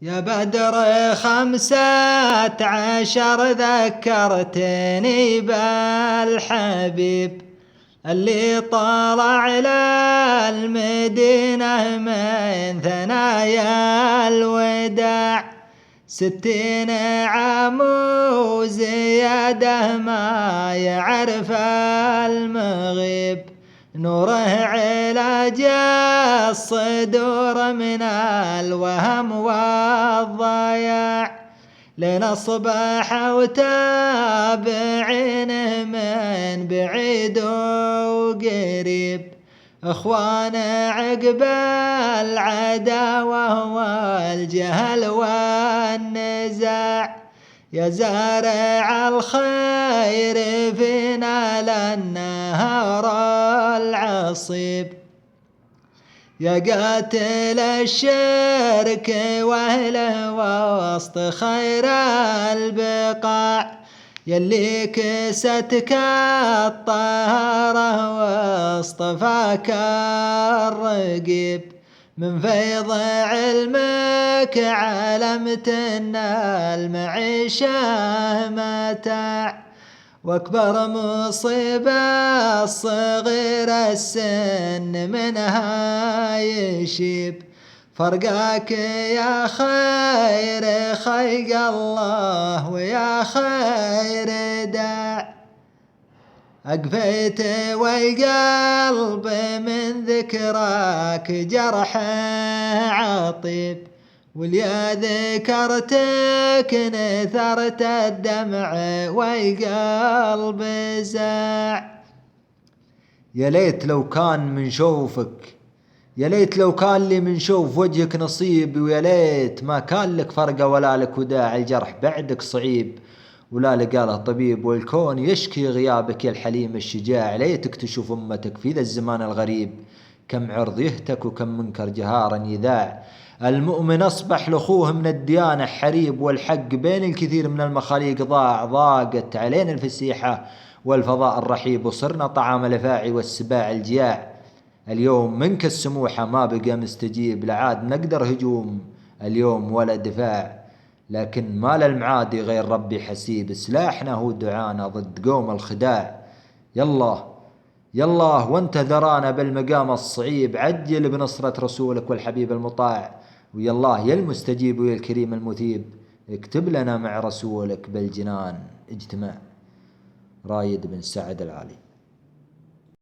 يا بدر 15 ذكرتني بالحبيب اللي طلع على المدينة من ثنايا الوداع 60 عام وزيادة ما يعرف المغيب نوره علاج الصدور من الوهم والضياع لنصبح وتابعينه من بعيد وقريب اخوان عقب العداوة والجهل والنزاع يا زارع الخير فينا للنهار العصيب يا قاتل الشرك واهله وسط خير البقاع يلي كستك الطهارة واصطفاك الرقيب من فيض علمك علمت ان المعيشة متاع واكبر مصيبة الصغير السن منها يشيب فرقاك يا خير خلق الله ويا خير داع أقفيت والقلب من ذكراك جرح عطيب واليا ذكرتك نثرت الدمع والقلب زاع يا ليت لو كان من شوفك يا ليت لو كان لي من شوف وجهك نصيب ويا ليت ما كان لك فرقة ولا لك وداع الجرح بعدك صعيب ولا لقاله طبيب والكون يشكي غيابك يا الحليم الشجاع ليتك تشوف أمتك في ذا الزمان الغريب كم عرض يهتك وكم منكر جهارا يذاع المؤمن أصبح لأخوه من الديانة حريب والحق بين الكثير من المخاليق ضاقت علينا الفسيحة والفضاء الرحيب وصرنا طعام الأفاعي والسباع الجياع اليوم منك السموحة ما بقى مستجيب لعاد نقدر هجوم اليوم ولا دفاع لكن ما للمعادي غير ربي حسيب سلاحنا هو دعانا ضد قوم الخداع يلا وانت ذرانا بالمقام الصعيب عجل بنصرة رسولك والحبيب المطاع ويالله يا المستجيب ويا الكريم المثيب اكتب لنا مع رسولك بالجنان اجتماع. رايد بن سعد العالي.